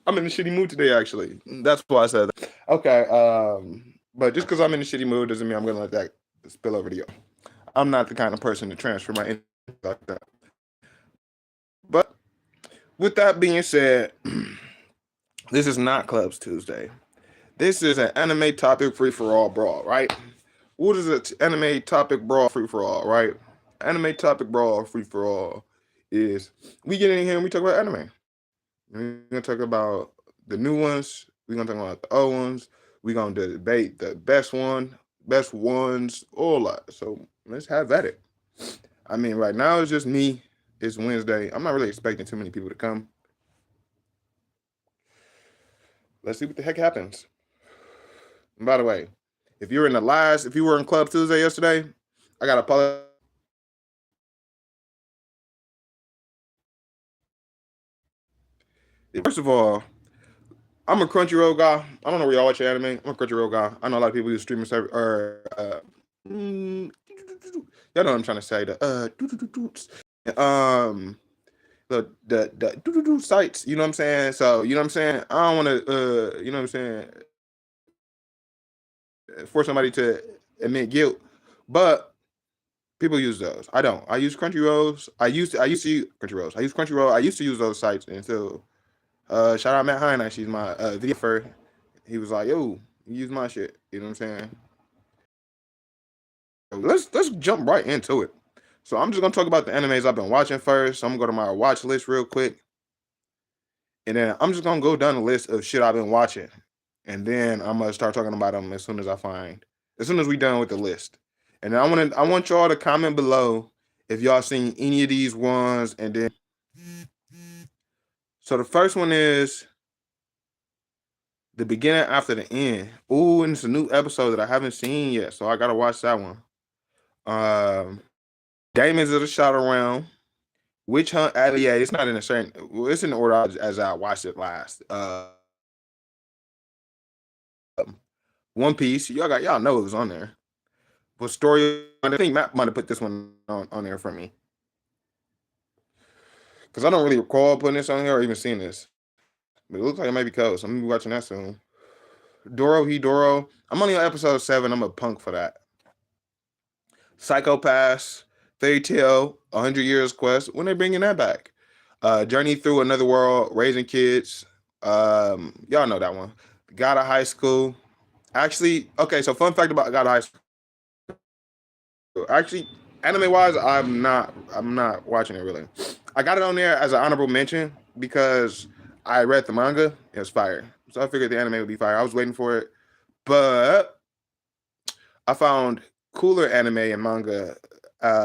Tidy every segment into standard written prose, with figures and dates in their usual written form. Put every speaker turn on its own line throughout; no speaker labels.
I'm in a shitty mood today, actually. That's why I said that. Okay, but just because I'm in a shitty mood doesn't mean I'm gonna let that spill over to you. I'm not the kind of person to transfer my energy like that. But with that being said, this is not Clubs Tuesday. This is an anime topic free for all brawl, right? What is an anime topic brawl free for all, right? Anime topic brawl free for all is we get in here and we talk about anime. We're gonna talk about the new ones. We're gonna talk about the old ones. We're gonna debate the best ones, all that. So let's have at it. I mean, right now it's just me. It's Wednesday. I'm not really expecting too many people to come. Let's see what the heck happens. And by the way, if you were in Club Tuesday yesterday, I got to apologize. First of all, I'm a Crunchyroll guy. I don't know where y'all watch your anime. I'm a Crunchyroll guy. I know a lot of people use streaming service or mm, y'all know what I'm trying to say. Um the sites. You know what I'm saying? So you know what I'm saying. I don't want to you know what I'm saying for somebody to admit guilt, but people use those. I don't. I use Crunchyrolls. I used to use Crunchyrolls. I use Crunchyroll. I used to use those sites until shout out Matt Hine. She's my video. He was like, "Yo, use my shit." You know what I'm saying? Let's jump right into it. So I'm just gonna talk about the animes I've been watching first. So I'm gonna go to my watch list real quick, and then I'm just gonna go down the list of shit I've been watching, and then I'm gonna start talking about them as soon as we done with the list. And then I want y'all to comment below if y'all seen any of these ones, and then so the first one is the beginning after the end. Ooh, and it's a new episode that I haven't seen yet, so I gotta watch that one. Demons of the Shadow Realm, Witch Hunt. Yeah, it's not in a certain. Well, it's in the order as I watched it last. One Piece. Y'all know it was on there. But story. I think Matt might have put this one on there for me because I don't really recall putting this on here or even seeing this. But it looks like it might be close. I'm gonna be watching that soon. Doro Hidoro. I'm only on episode 7. I'm a punk for that. Psychopaths, Fairy Tale, 100 Years Quest. When they bringing that back? Journey Through Another World, Raising Kids. Y'all know that one. God of High School. Actually, okay. So fun fact about God of High School. Actually, anime wise, I'm not watching it really. I got it on there as an honorable mention because I read the manga. It was fire. So I figured the anime would be fire. I was waiting for it, but I found cooler anime and manga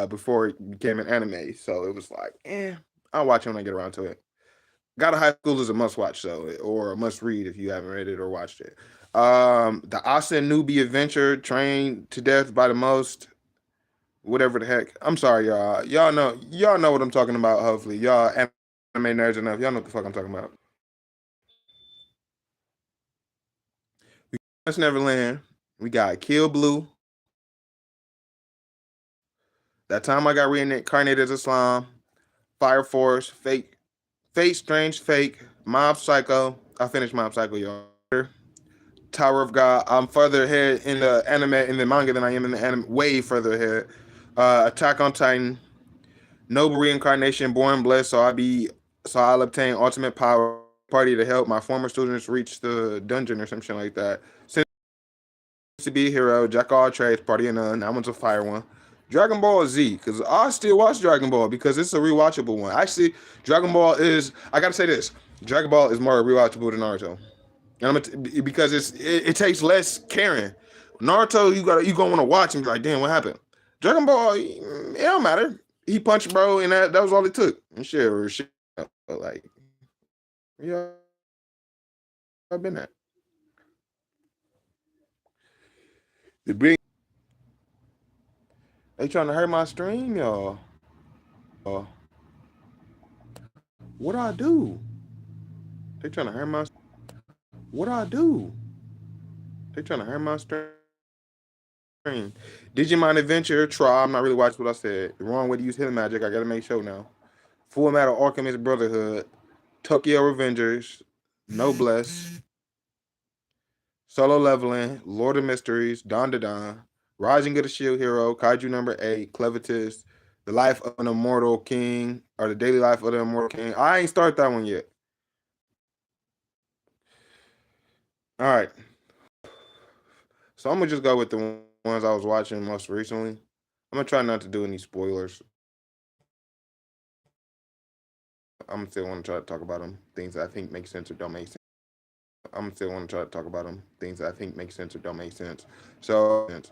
before it became an anime. So it was like, I'll watch it when I get around to it. God of High School is a must watch, so or a must read if you haven't read it or watched it. The Asa and Newbie Adventure, Trained to Death by the Most, whatever the heck. I'm sorry, y'all. Y'all know what I'm talking about. Hopefully, y'all anime nerds enough. Y'all know what the fuck I'm talking about. That's Neverland. We got Kill Blue. That time I got reincarnated as Islam. Fire Force. Fate Strange Fake. Mob Psycho. I finished Mob Psycho, y'all. Tower of God. I'm further ahead in the manga than I am in the anime. Way further ahead. Attack on Titan. Noble reincarnation. Born blessed. So I'll obtain ultimate power. Party to help my former students reach the dungeon or some shit like that. Since to be a hero, Jack all trades, party of none. That one's a fire one. Dragon Ball Z, because I still watch Dragon Ball because it's a rewatchable one. Actually, Dragon Ball is. I gotta say this: Dragon Ball is more rewatchable than Naruto, and because it takes less caring. Naruto, you gonna want to watch and be like, damn, what happened? Dragon Ball, it don't matter. He punched bro, and that was all it took. And shit, like, yeah, I've been at. The bring they trying to hurt my stream, y'all. What I do? They trying to hurt my. What I do? They trying to hurt my stream. Digimon Adventure, try. I'm not really watching what I said. The wrong way to use hidden magic. I gotta make sure now. Full Metal Alchemist Brotherhood, Tokyo Revengers, Noblesse, Solo Leveling, Lord of Mysteries, Don to Don, Rising of the Shield Hero, Kaiju number 8, Clevitus, The Life of an Immortal King, or The Daily Life of the Immortal King. I ain't start that one yet. All right. So I'm gonna just go with the ones I was watching most recently. I'm gonna try not to do any spoilers. I'm still want to try to talk about them, things that I think make sense or don't make sense. I'm still want to try to talk about them, things that I think make sense or don't make sense. So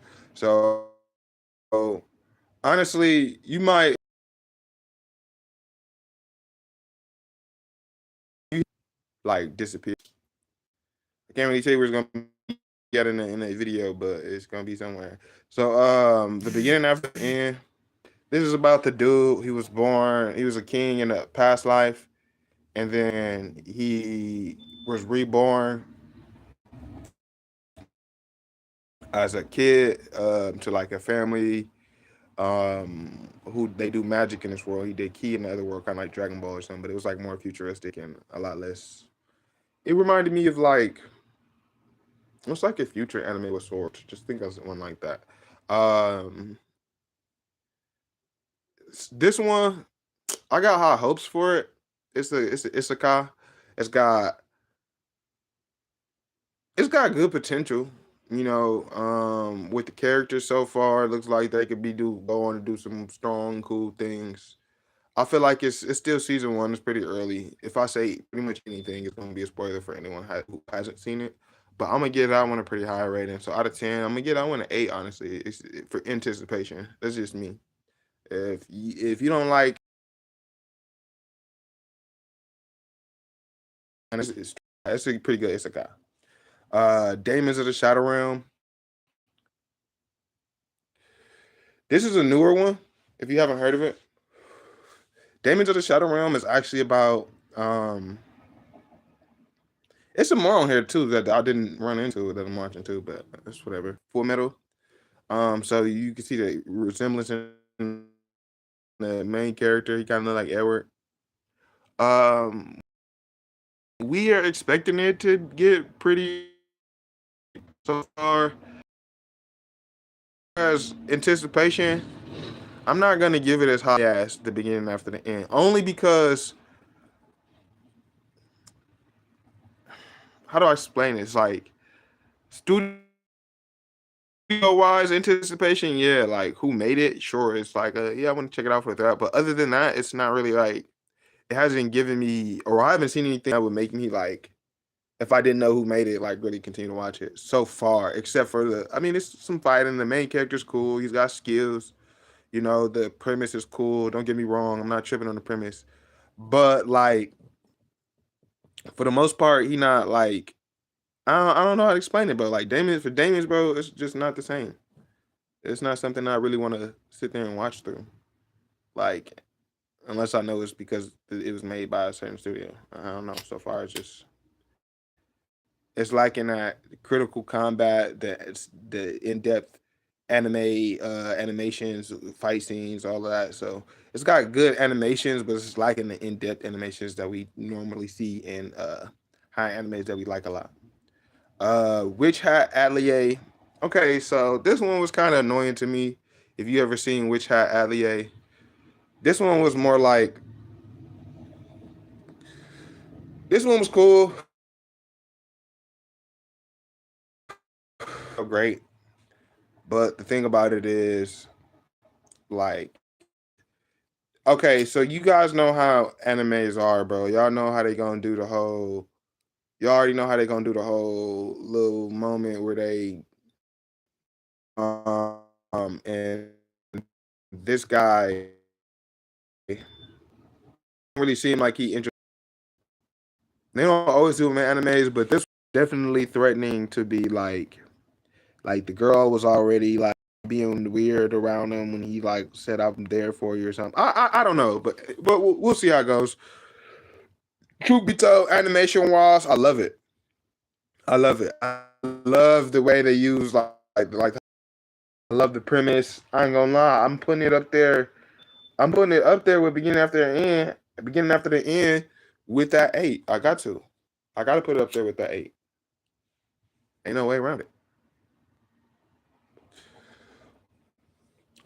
honestly, you might like disappear. I can't really tell you where it's gonna get in the video, but it's gonna be somewhere. So the beginning after the end. This is about the dude. He was born. He was a king in a past life, and then he was reborn as a kid to like a family who they do magic in this world. He did key in the other world, kind of like Dragon Ball or something, but it was like more futuristic and a lot less. It reminded me of like it's like a future anime with swords. Just think of one like that. Um, this one I got high hopes for it. It's a car. It's got it's got good potential. With the characters so far, it looks like they could go on to do some strong, cool things. I feel like it's still season one. It's pretty early. If I say pretty much anything, it's gonna be a spoiler for anyone who hasn't seen it. But I'm gonna give that one a pretty high rating. So out of 10, I'm gonna give that one an 8. Honestly, it's for anticipation. That's just me. If you don't like, and it's a pretty good isekai. Demons of the Shadow Realm. This is a newer one. If you haven't heard of it, Demons of the Shadow Realm is actually about it's some more on here too that I didn't run into that I'm watching too, but it's whatever. Full Metal. So you can see the resemblance in the main character. He kind of like Edward. Um, we are expecting it to get pretty so far as anticipation. I'm not gonna give it as high as the beginning after the end, only because how do I explain it? It's like studio wise anticipation, yeah, like who made it? Sure, it's like yeah, I want to check it out for that. But other than that, it's not really like it hasn't given me or I haven't seen anything that would make me like if I didn't know who made it, like really continue to watch it so far, except for it's some fighting. The main character's cool. He's got skills. The premise is cool. Don't get me wrong. I'm not tripping on the premise. But like for the most part, he not like I don't know how to explain it, but like Damon's, bro, it's just not the same. It's not something I really want to sit there and watch through. Like unless I know it's because it was made by a certain studio. I don't know. So far, it's like in that critical combat, the in depth animations, fight scenes, all of that. So it's got good animations, but it's like in the in depth animations that we normally see in high animes that we like a lot. Witch Hat Atelier. Okay, so this one was kind of annoying to me. If you ever seen Witch Hat Atelier, this one was more like this one was cool. Oh, great. But the thing about it is, like, okay, so you guys know how animes are, bro. Y'all know how they gonna do the whole. Y'all already know how they gonna do the whole little moment where they, and this guy really seem like he interested. They don't always do them in animes, but this was definitely threatening to be like the girl was already like being weird around him when he like said I'm there for you or something. I don't know, but we'll see how it goes. Truth be told, animation wise, I love it. I love it. I love the way they use like I love the premise. I ain't gonna lie, I'm putting it up there. I'm putting it up there with beginning after the end with that 8. I got to. I gotta put it up there with the 8. Ain't no way around it.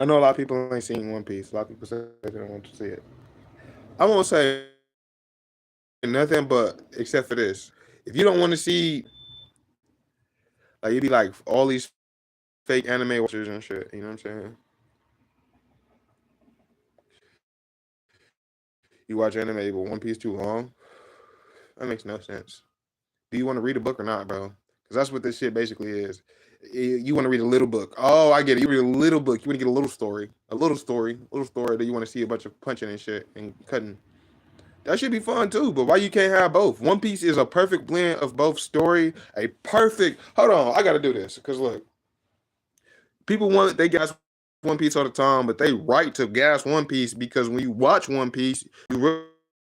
I know a lot of people ain't seen One Piece. A lot of people say they don't want to see it. I won't say nothing but except for this. If you don't want to see, like, you'd be like all these fake anime watchers and shit. You know what I'm saying? You watch anime, but One Piece too long. That makes no sense. Do you want to read a book or not, bro? Because that's what this shit basically is. You want to read a little book. Oh, I get it. You read a little book. You want to get a little story. A little story. A little story that you want to see a bunch of punching and shit and cutting. That should be fun too, but why you can't have both? One Piece is a perfect blend of both story, a perfect. Hold on, I gotta do this because look, people want they gas One Piece all the time, but they right to gas One Piece because when you watch One Piece, you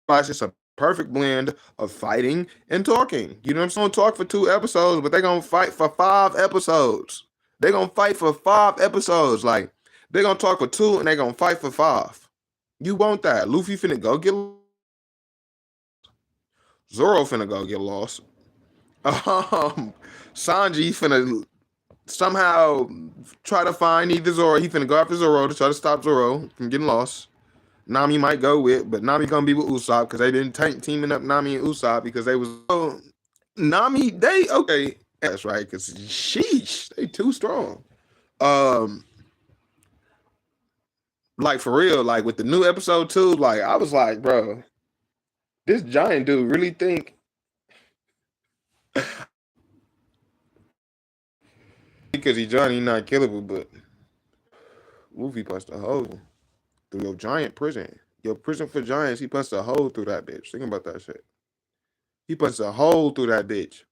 realize it's a perfect blend of fighting and talking. You know what I'm saying? Talk for 2 episodes, but they're gonna fight for 5 episodes. They're gonna fight for 5 episodes. Like they're gonna talk for 2 and they're gonna fight for 5. You want that? Luffy finna go get Zoro finna go get lost. Sanji finna somehow try to find either Zoro. He finna go after Zoro to try to stop Zoro from getting lost. Nami might go with, but Nami gonna be with Usopp because they been teaming up Nami and Usopp because they was Nami. They okay. That's right. Because sheesh, they too strong. Like for real. Like with the new episode 2, like I was like, bro, this giant dude really think because he Johnny not killable, but Luffy punched a hole through your giant prison. Your prison for giants, he punched a hole through that bitch. Think about that shit. He punched a hole through that bitch.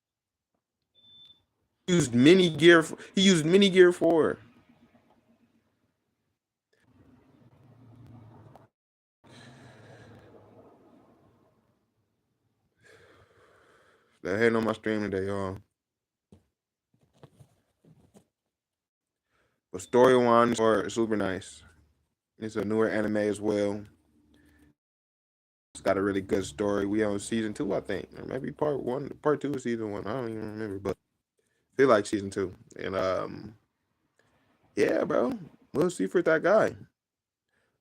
He used mini gear. He used mini gear 4. They're heading on my stream today, y'all. But story one is super nice. It's a newer anime as well. It's got a really good story. We on season 2, I think, or maybe part 2 of season 1. I don't even remember, but I feel like season 2. And yeah, bro, we'll see for that guy.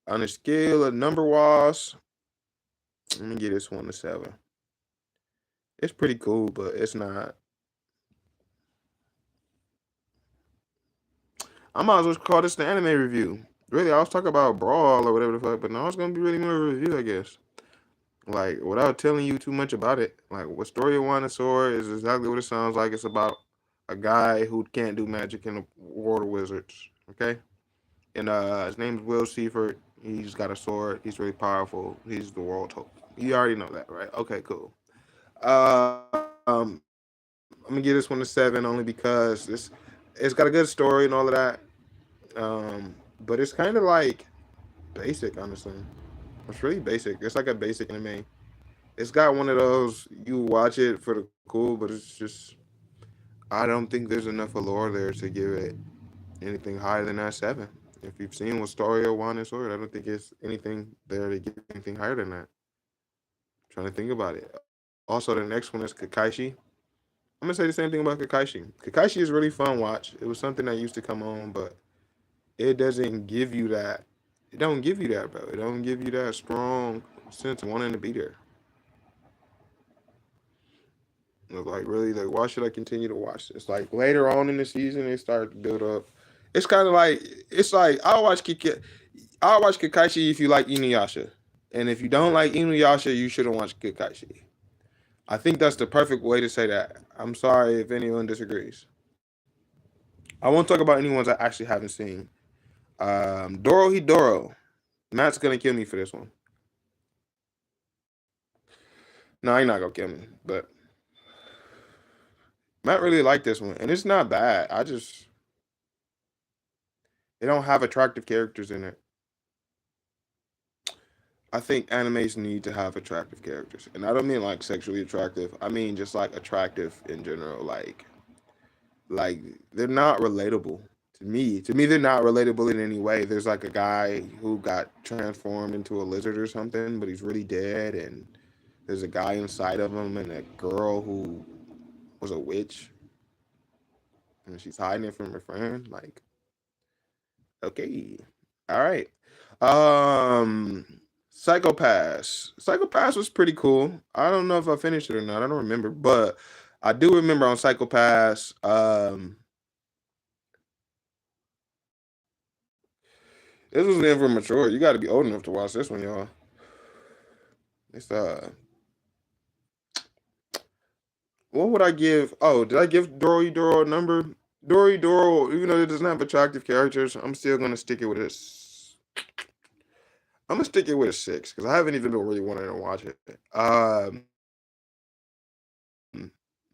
On a scale of number wise, let me give this one a 7. It's pretty cool, but it's not. I might as well call this the anime review. Really, I was talking about Brawl or whatever the fuck, but now it's gonna be really more of a review, I guess. Like without telling you too much about it. Like what Story of Sword is exactly what it sounds like. It's about a guy who can't do magic in the world of wizards. Okay, and his name's Will Seifert. He's got a sword. He's really powerful. He's the world hope. You already know that, right? Okay, cool. Uh, um, I'm gonna give this one a 7 only because it's got a good story and all of that. But it's kind of like basic, honestly. It's really basic. It's like a basic anime. It's got one of those you watch it for the cool, but it's just I don't think there's enough allure there to give it anything higher than that 7. If you've seen what Story of Wine and Sword, I don't think it's anything there to give anything higher than that. I'm trying to think about it. Also, the next one is Kakaishi. I'm gonna say the same thing about Kakaishi. Kakaishi is a really fun watch. It was something that used to come on, but it doesn't give you that. It don't give you that, bro. It don't give you that strong sense of wanting to be there. Like really, like why should I continue to watch this? Like later on in the season, it started to build up. It's kind of like it's like I'll watch Kakaishi if you like Inuyasha, and if you don't like Inuyasha, you shouldn't watch Kakaishi. I think that's the perfect way to say that. I'm sorry if anyone disagrees. I won't talk about any ones I actually haven't seen. Dorohedoro. Matt's gonna kill me for this one. No, he's not gonna kill me, but Matt really liked this one, and it's not bad. They don't have attractive characters in it. I think animes need to have attractive characters, and I don't mean like sexually attractive. I mean just like attractive in general. Like they're not relatable to me. To me, they're not relatable in any way. There's like a guy who got transformed into a lizard or something, but he's really dead, and there's a guy inside of him and a girl who was a witch, and she's hiding it from her friend. Like, okay, all right. Um, Psychopass. Psychopass was pretty cool. I don't know if I finished it or not. I don't remember, but I do remember on Psychopass. This was in for mature. You got to be old enough to watch this one, y'all. It's what would I give? Oh, did I give Dory Doro a number? Dory Doro, even though it doesn't have attractive characters, I'm still gonna stick it with a. I'm gonna stick it with a 6 because I haven't even been really wanting to watch it.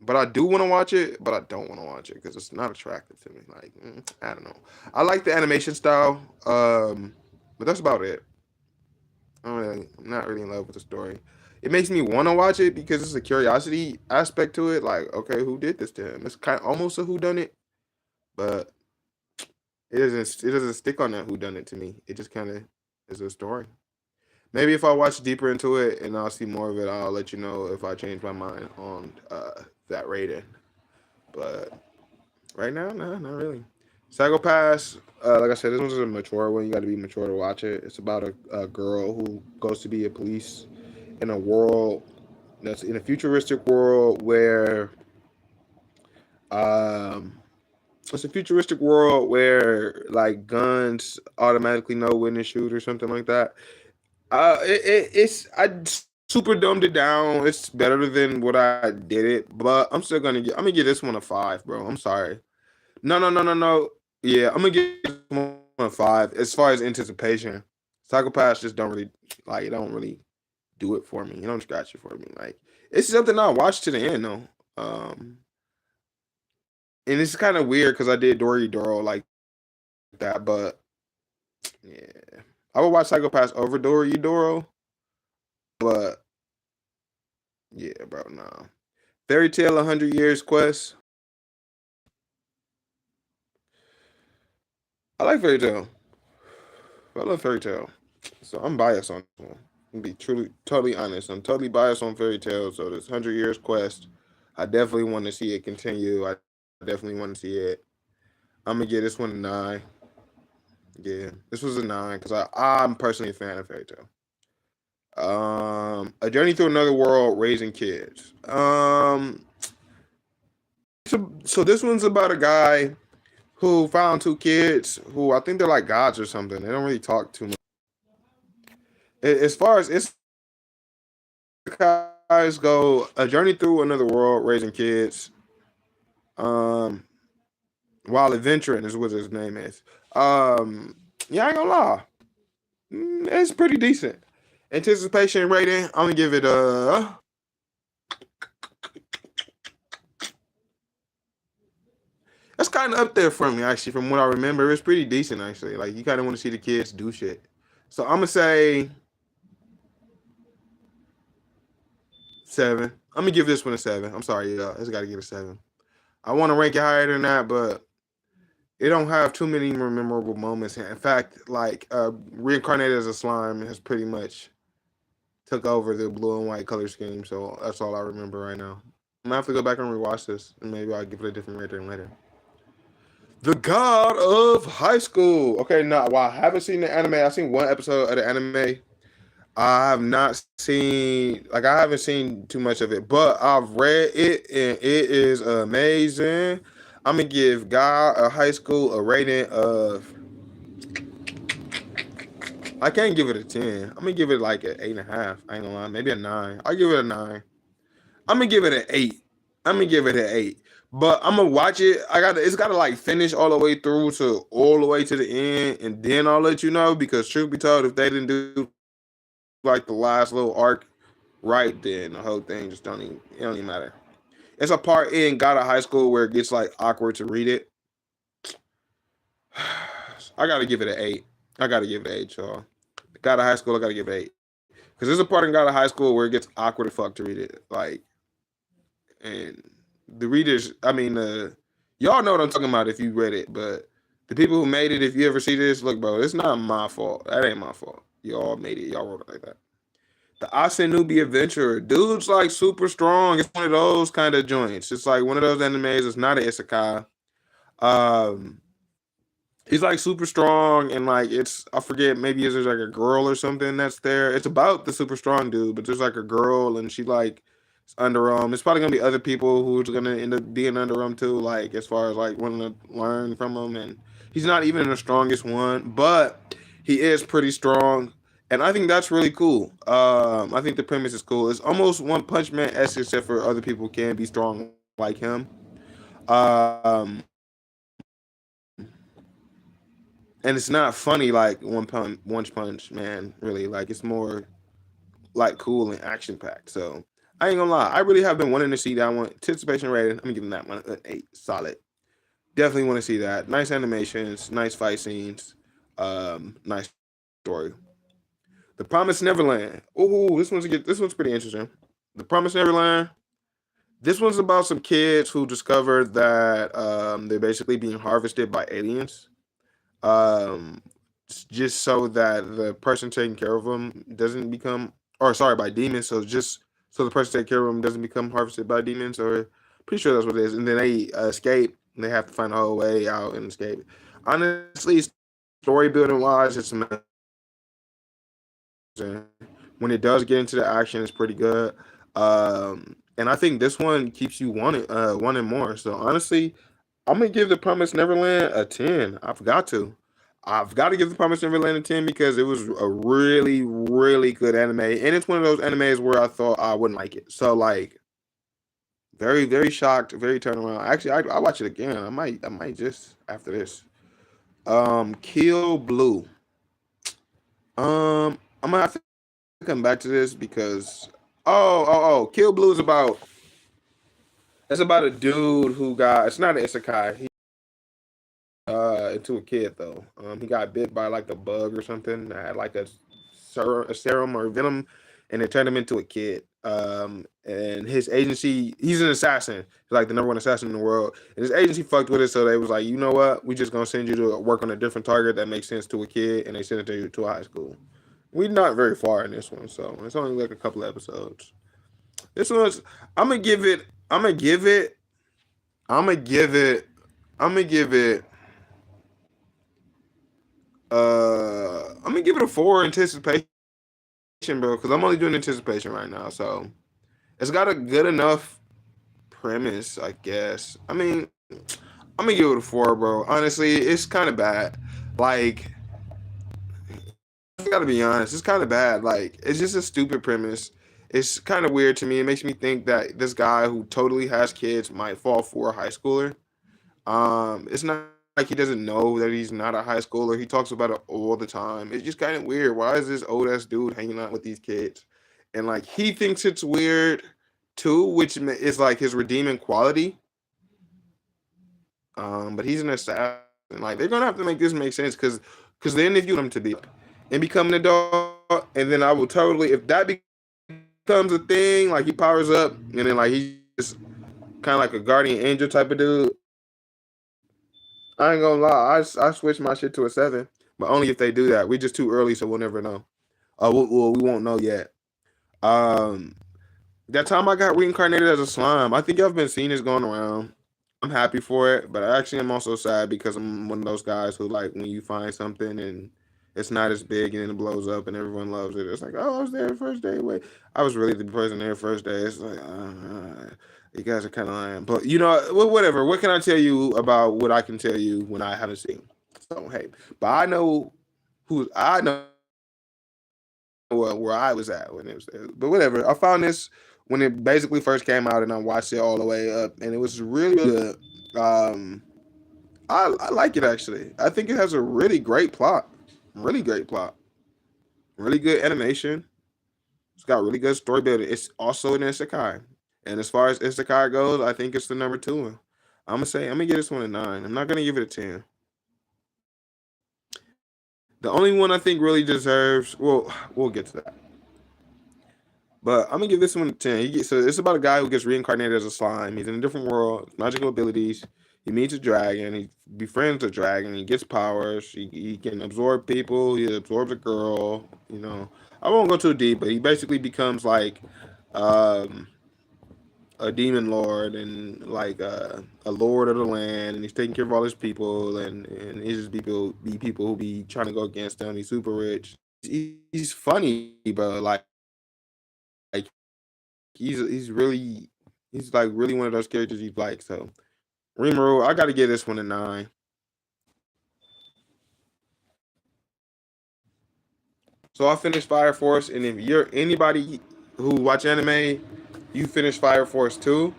But I do want to watch it, but I don't want to watch it because it's not attractive to me. Like, I don't know. I like the animation style, but that's about it. I'm not really in love with the story. It makes me want to watch it because it's a curiosity aspect to it. Like, okay, who did this to him? It's kind of almost a whodunit, but it doesn't stick on that whodunit to me. It just kind of is a story. Maybe if I watch deeper into it and I'll see more of it, I'll let you know if I change my mind on that rating. But right now, no, not really. Psycho Pass, like I said, this one's a mature one. You got to be mature to watch it. It's about a girl who goes to be a police in a world that's in a futuristic world where um it's a futuristic world where like guns automatically know when to shoot or something like that. It's I super dumbed it down. It's better than what I did it, but I'm gonna give this one a 5, bro. I'm sorry. No. Yeah, I'm gonna give this one a 5. As far as anticipation, Psychopaths just don't really like. It don't really do it for me. You don't scratch it for me. Like it's something I watched to the end though. And it's kind of weird because I did Dory Doro like that, but yeah, I would watch Psychopaths over Dory Doro, but yeah, bro, no. Fairy Tale 100 Years Quest. I like Fairy Tale. I love Fairy Tale. So I'm biased on this one. To be truly, totally honest. I'm totally biased on Fairy Tale. So this 100 Years Quest, I definitely want to see it continue. I definitely want to see it. I'm gonna give this one a 9. Yeah, this was a 9 because I'm personally a fan of Fairy Tale. A Journey Through Another World, Raising Kids. So this one's about a guy who found 2 kids who I think they're like gods or something. They don't really talk too much. As far as it's guys go, A Journey Through Another World, Raising Kids. Um, while adventuring is what his name is. Yeah, I ain't gonna lie, it's pretty decent. Anticipation rating, I'm gonna give it a. That's kind of up there for me actually. From what I remember, it's pretty decent actually. Like you kind of want to see the kids do shit. So I'm gonna say 7. I'm gonna give this one a 7. I'm sorry, y'all. I just gotta give it a 7. I want to rank it higher than that, but it don't have too many more memorable moments. In fact, like Reincarnated as a Slime has pretty much took over the blue and white color scheme. So that's all I remember right now. I'm gonna have to go back and rewatch this, and maybe I'll give it a different rating later. The God of High School. Okay, no, well, I haven't seen the anime. I've seen one episode of the anime. I have not seen, like, I haven't seen too much of it, but I've read it and it is amazing. I'm gonna give God of High School a rating of. I can't give it a 10. I'm gonna give it like an 8.5. I ain't gonna lie, maybe a 9. I'll give it a 9. I'm gonna give it an 8. I'm gonna give it an 8. But I'm gonna watch it. It's gotta like finish all the way through to all the way to the end, and then I'll let you know. Because truth be told, if they didn't do like the last little arc right, then the whole thing just don't even matter. It's a part in God of High School where it gets like awkward to read it. I gotta give it an 8. I gotta give it an 8, y'all. God of High School, I gotta give it 8. Because there's a part in God of High School where it gets awkward as fuck to read it. Like, and the readers, I mean, y'all know what I'm talking about if you read it, but the people who made it, if you ever see this, look, bro, it's not my fault. That ain't my fault. Y'all made it. Y'all wrote it like that. The Asanubi Adventurer. Dude's like super strong. It's one of those kind of joints. It's like one of those animes. It's not an isekai. Um, he's like super strong and like it's I forget maybe there's like a girl or something that's there. It's about the super strong dude, but there's like a girl and she like is under It's probably gonna be other people who's gonna end up being under too. Like as far as like wanting to learn from him, and he's not even the strongest one, but he is pretty strong. And I think that's really cool. I think the premise is cool. It's almost One Punch Man esque, except for other people can be strong like him. Um, and it's not funny like One Punch Man. Really, like it's more like cool and action packed. So I ain't gonna lie, I really have been wanting to see that one. Anticipation rating, I'm giving that one an 8, solid. Definitely want to see that. Nice animations, nice fight scenes, nice story. The Promised Neverland. Ooh, this one's pretty interesting. The Promised Neverland. This one's about some kids who discover that they're basically being harvested by aliens. Um, just so that the person taking care of them doesn't become, or sorry, by demons. So just so the person taking care of them doesn't become harvested by demons, or pretty sure that's what it is. And then they escape. And they have to find a whole way out and escape. Honestly, story building wise, it's amazing. When it does get into the action, it's pretty good. And I think this one keeps you wanting more. So honestly, I'm gonna give The Promised Neverland a 10. I've got to give The Promised Neverland a 10 because it was a really, really good anime. And it's one of those animes where I thought I wouldn't like it. So like very, very shocked, very turned around. Actually, I watch it again. I might just after this. Kill Blue. I'm gonna have to come back to this because Kill Blue is about it's about a dude who got it's not an isekai. He into a kid though. He got bit by like a bug or something that had like a serum or venom, and it turned him into a kid. And his agency, he's an assassin, he's like the number one assassin in the world. And his agency fucked with it, so they was like, you know what, we just gonna send you to work on a different target that makes sense to a kid, and they sent it to a high school. We're not very far in this one, so it's only like a couple of episodes. This one's I'm gonna give it. I'm gonna give it. I'm gonna give it. I'm gonna give it. I'm gonna give it a 4 anticipation, bro, because I'm only doing anticipation right now. So it's got a good enough premise, I guess. I mean, I'm gonna give it a 4, bro. Honestly, it's kind of bad. Like, I gotta be honest, it's kind of bad. Like, it's just a stupid premise. It's kind of weird to me. It makes me think that this guy who totally has kids might fall for a high schooler. It's not like he doesn't know that he's not a high schooler. He talks about it all the time. It's just kind of weird. Why is this old ass dude hanging out with these kids? And like he thinks it's weird too, which is like his redeeming quality. But he's an assassin. Like they're gonna have to make this make sense because then if you want him to be and become an adult, and then I will totally if that becomes a thing, like he powers up and then like he's just kind of like a guardian angel type of dude. I ain't gonna lie, I switched my shit to a 7, but only if they do that. We just too early, so we'll never know. We won't know yet. Um, that time I got reincarnated as a slime. I think I've been seeing this going around. I'm happy for it, but actually I'm also sad because I'm one of those guys who like when you find something and it's not as big and then it blows up and everyone loves it. It's like, oh, I was there first day. Wait, I was really the person there first day. It's like, you guys are kind of lying, but you know, whatever. What can I tell you about what I can tell you when I haven't seen? So hey, but I know where I was at when it was there. But whatever. I found this when it basically first came out, and I watched it all the way up, and it was really good. Um, I like it actually. I think it has a really great plot, really good animation. It's got really good story building. It's also an isekai, and as far as isekai goes, I think it's the number two one. I'm gonna give this one a 9. I'm not gonna give it a 10. The only one I think really deserves. Well, we'll get to that. But I'm gonna give this one a 10. So it's about a guy who gets reincarnated as a slime. He's in a different world, magical abilities. He meets a dragon. He befriends a dragon. He gets powers. He can absorb people. He absorbs a girl. You know. I won't go too deep, but he basically becomes like um a demon lord and like a lord of the land, and he's taking care of all his people, and he's just people who be trying to go against him. He's super rich. He's funny, bro. Like he's like really one of those characters you like. So Rimuru, I got to give this one a 9. So I finished Fire Force, and if you're anybody who watch anime, you finished Fire Force too.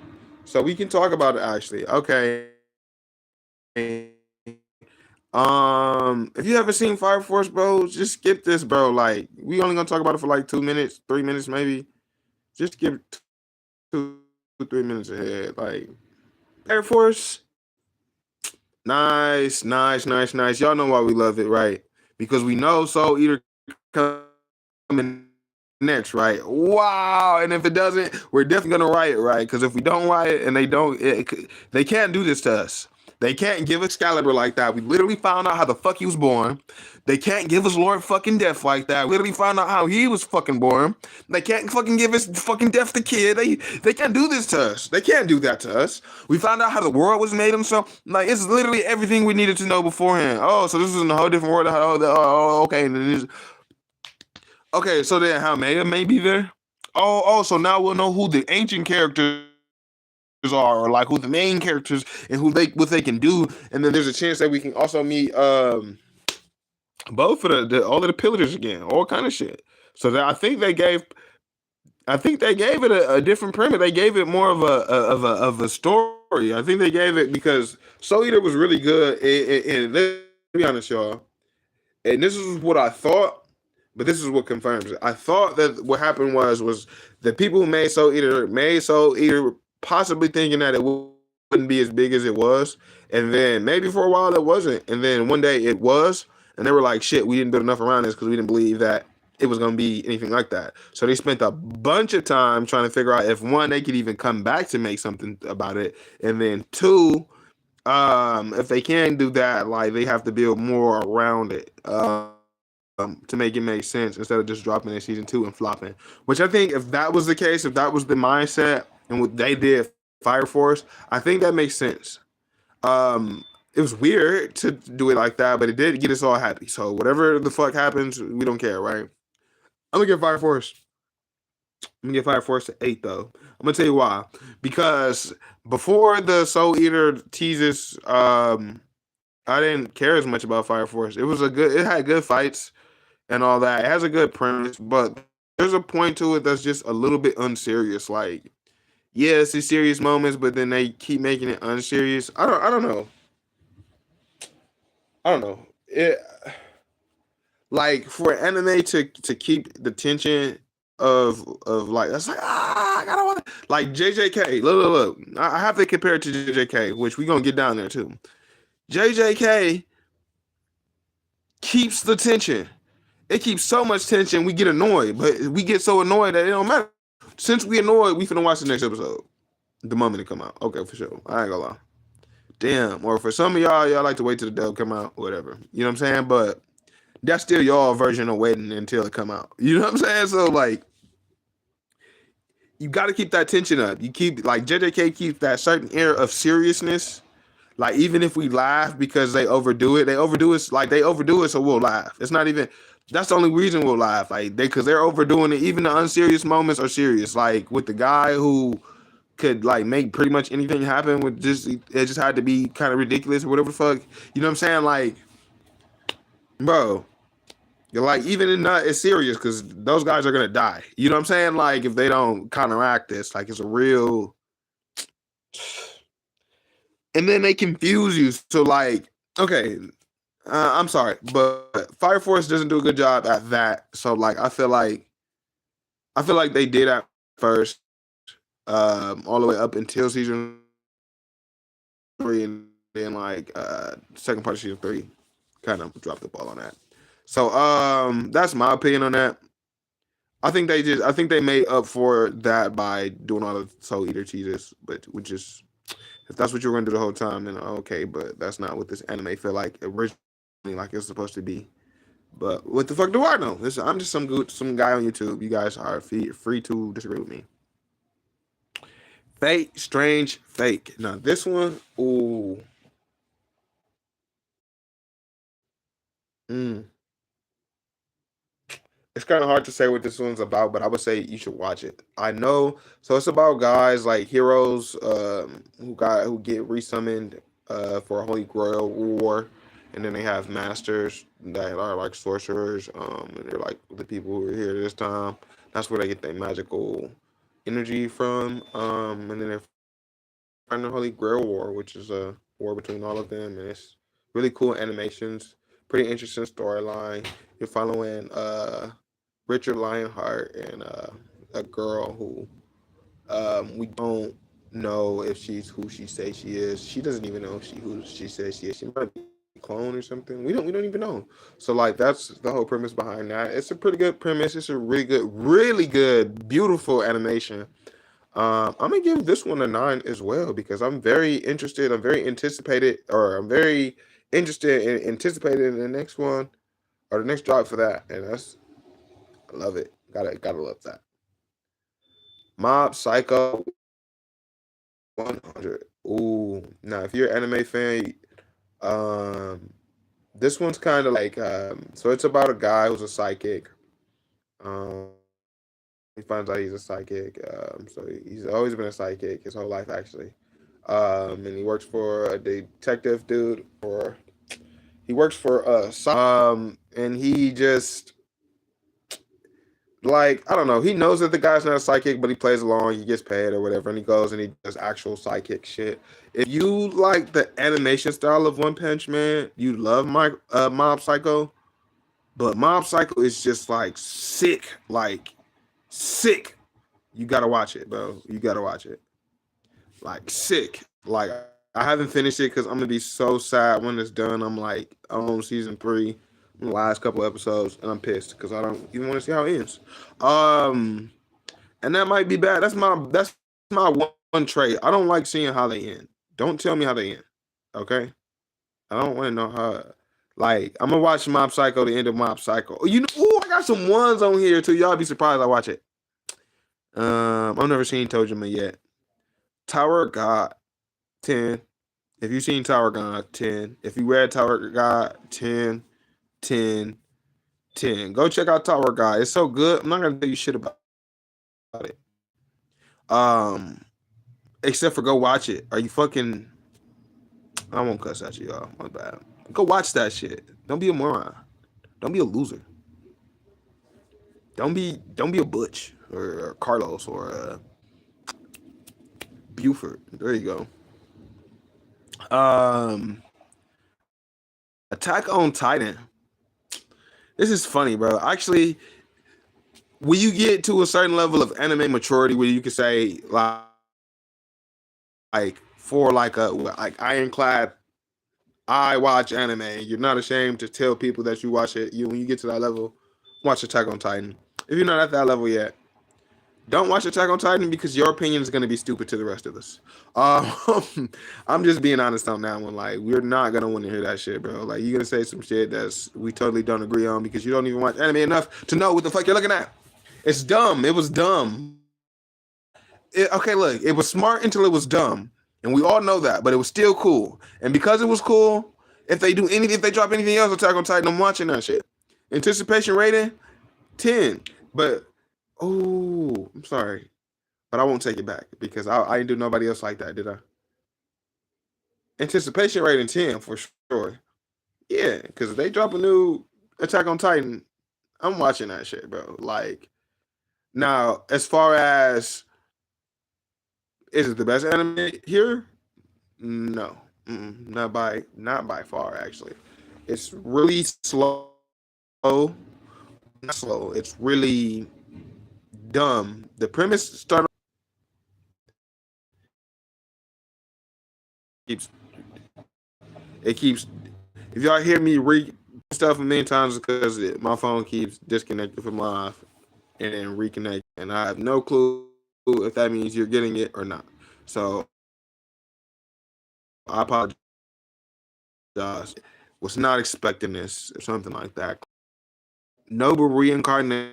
So we can talk about it actually. Okay. If you haven't seen Fire Force, bro, just skip this, bro. Like, we only gonna talk about it for like 2 minutes, 3 minutes, maybe. Just skip 2, 3 minutes ahead. Like, Fire Force, nice, nice, nice, nice. Y'all know why we love it, right? Because we know Soul Eater coming next, right? Wow. And if it doesn't, we're definitely gonna riot, right? Because if we don't riot and they don't, they can't do this to us. They can't give Excalibur like that. We literally found out how the fuck he was born. They can't give us Lord fucking Death like that. We literally found out how he was fucking born. They can't fucking give us fucking Death the kid. They can't do this to us. They can't do that to us. We found out how the world was made himself. Like, it's literally everything we needed to know beforehand. Oh, so this is in a whole different world. Okay. Okay, so then how Maya may be there? Oh, so now we'll know who the ancient characters are, or like who the main characters and who what they can do, and then there's a chance that we can also meet both of all of the pillars again, all kind of shit. So that I think they gave it a different premise. They gave it more of a story. I think they gave it because Soul Eater was really good. And let's be honest, y'all. And this is what I thought, but this is what confirms it. I thought that what happened was the people who made Soul Eater possibly thinking that it wouldn't be as big as it was, and then maybe for a while it wasn't, and then one day it was, and they were like, "Shit, we didn't build enough around this because we didn't believe that it was going to be anything like that." So they spent a bunch of time trying to figure out if one they could even come back to make something about it, and then two, if they can do that, like they have to build more around it. To make it make sense instead of just dropping in season 2 and flopping. Which I think if that was the case, if that was the mindset and what they did Fire Force, I think that makes sense. It was weird to do it like that, but it did get us all happy. So whatever the fuck happens, we don't care, right? I'm gonna give Fire Force. I'm gonna give Fire Force to 8 though. I'm gonna tell you why. Because before the Soul Eater teases, I didn't care as much about Fire Force. It had good fights and all that. It has a good premise, but there's a point to it that's just a little bit unserious. Like, yes, it's serious moments, but then they keep making it unserious. I don't know. I don't know. It like for anime to keep the tension of like that's like I gotta want like JJK. Look. I have to compare it to JJK, which we gonna get down there too. JJK keeps the tension. It keeps so much tension, we get annoyed, but we get so annoyed that it don't matter. Since we annoyed, we finna watch the next episode the moment it come out. Okay, for sure. I ain't gonna lie. Damn. Or for some of y'all like to wait till the dub come out, whatever. You know what I'm saying? But that's still y'all version of waiting until it come out. You know what I'm saying? So like, you got to keep that tension up. You keep like JJK keeps that certain air of seriousness. Like even if we laugh because they overdo it, they overdo it, so we'll laugh. It's not even. That's the only reason we'll laugh. Like because they're overdoing it. Even the unserious moments are serious. Like with the guy who could like make pretty much anything happen with it just had to be kind of ridiculous or whatever the fuck. You know what I'm saying? Like, bro, you're like even in that it's serious because those guys are gonna die. You know what I'm saying? Like if they don't counteract this, like it's a real. And then they confuse you. So like, okay, I'm sorry, but Fire Force doesn't do a good job at that. So like, I feel like they did at first, all the way up until season 3, and then like second part of season 3, kind of dropped the ball on that. So that's my opinion on that. I think they made up for that by doing all the Soul Eater teasers, but which is if that's what you're gonna do the whole time, then okay, but that's not what this anime feel like originally like it's supposed to be. But what the fuck do I know? Listen, I'm just some guy on YouTube. You guys are free to disagree with me. Fate, strange, fake. Now this one, ooh, mm, it's kind of hard to say what this one's about, but I would say you should watch it. I know, so it's about guys like heroes who get resummoned for a holy grail war, and then they have masters that are like sorcerers, and they're like the people who are here this time. That's where they get their magical energy from, and then they're fighting the holy grail war, which is a war between all of them, and it's really cool animations, pretty interesting storyline. You're following Richard Lionheart and a girl who we don't know if she's who she says she is. She doesn't even know if who she says she is. She might be a clone or something. We don't even know. So like that's the whole premise behind that. It's a pretty good premise. It's a really good, beautiful animation. I'm gonna give this one a 9 as well because I'm very interested. I'm very interested in anticipating the next one or the next drop for that, and that's I love it. Gotta love that. Mob Psycho 100. Ooh, now if you're an anime fan, um, this one's kind of like so it's about a guy who's a psychic. Um, he finds out he's a psychic. So he's always been a psychic his whole life actually. And he works for a detective dude, or he works for and he just like I don't know. He knows that the guy's not a psychic, but he plays along. He gets paid or whatever, and he goes and he does actual psychic shit. If you like the animation style of One Punch Man, you love Mob Psycho. But Mob Psycho is just like sick. You gotta watch it, bro. You gotta watch it. Like sick. Like I haven't finished it because I'm gonna be so sad when it's done. I'm on season 3, the last couple episodes, and I'm pissed because I don't even want to see how it ends. Um, and that might be bad. That's my one trait. I don't like seeing how they end. Don't tell me how they end. Okay, I don't want to know how. Like I'm gonna watch Mob Psycho, the end of Mob Psycho. Oh, you know, ooh, I got some ones on here too. Y'all be surprised I watch it. I've never seen Tojima yet. Tower of God 10. If you've seen Tower of God 10. If you read Tower of God 10, 10, 10. Go check out Tower of God. It's so good. I'm not gonna tell you shit about it. Um, except for go watch it. Are you fucking? I won't cuss at you, y'all. My bad. Go watch that shit. Don't be a moron. Don't be a loser. Don't be a Butch or Carlos or Buford. There you go. Attack on Titan. This is funny, bro. Actually, when you get to a certain level of anime maturity, where you can say like for like a like Ironclad, I watch anime. You're not ashamed to tell people that you watch it. You when you get to that level, watch Attack on Titan. If you're not at that level yet, don't watch Attack on Titan because your opinion is going to be stupid to the rest of us. I'm just being honest on that one. Like, we're not going to want to hear that shit, bro. Like, you're going to say some shit that's we totally don't agree on because you don't even watch anime enough to know what the fuck you're looking at. It's dumb. It was dumb. Okay, look, it was smart until it was dumb. And we all know that, but it was still cool. And because it was cool, if they drop anything else, Attack on Titan, I'm watching that shit. Anticipation rating, 10. But, oh, I'm sorry. But I won't take it back because I didn't do nobody else like that, did I? Anticipation rating 10 for sure. Yeah, because if they drop a new Attack on Titan, I'm watching that shit, bro. Like, now, as far as is it the best anime here? No, not by far. Actually, it's really slow. Not slow. It's really dumb. The premise started keeps it keeps. If y'all hear me read stuff a million times, because my phone keeps disconnecting from live and then reconnect, and I have no clue if that means you're getting it or not. So I apologize. Was not expecting this or something like that. Noble Reincarnation.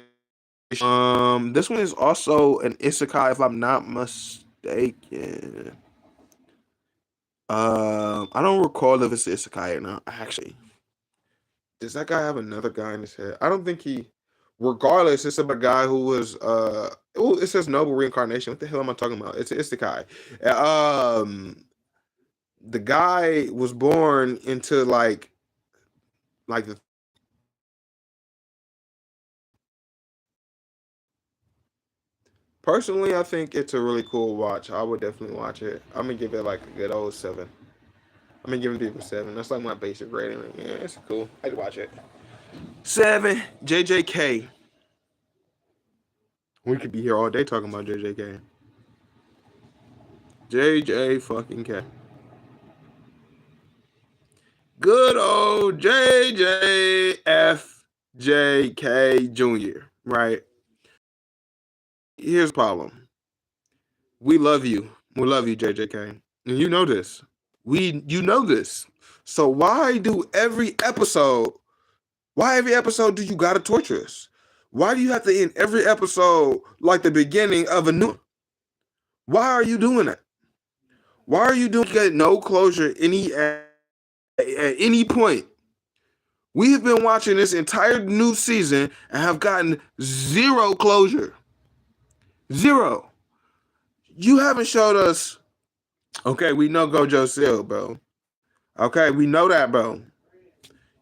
This one is also an isekai, if I'm not mistaken. I don't recall if it's isekai or not. Actually, does that guy have another guy in his head? I don't think he. Regardless, it's about a guy who was it says Noble Reincarnation. What the hell am I talking about? It's isekai. The guy was born into like the. Personally, I think it's a really cool watch. I would definitely watch it. I'm gonna give it like a good old 7. I'm gonna give people 7. That's like my basic rating. Like, yeah, it's cool. I'd watch it. 7. JJK. We could be here all day talking about JJK. JJ fucking K. Good old JJFJK Jr. Right? Here's the problem. We love you. We love you, JJK. And you know this. You know this. So why every episode do you gotta torture us? Why do you have to end every episode like the beginning of a new? Why are you doing that? Why are you doing get no closure at any point? We have been watching this entire new season and have gotten zero closure. Zero. You haven't showed us. Okay, we know Gojo sealed, bro. Okay, we know that, bro.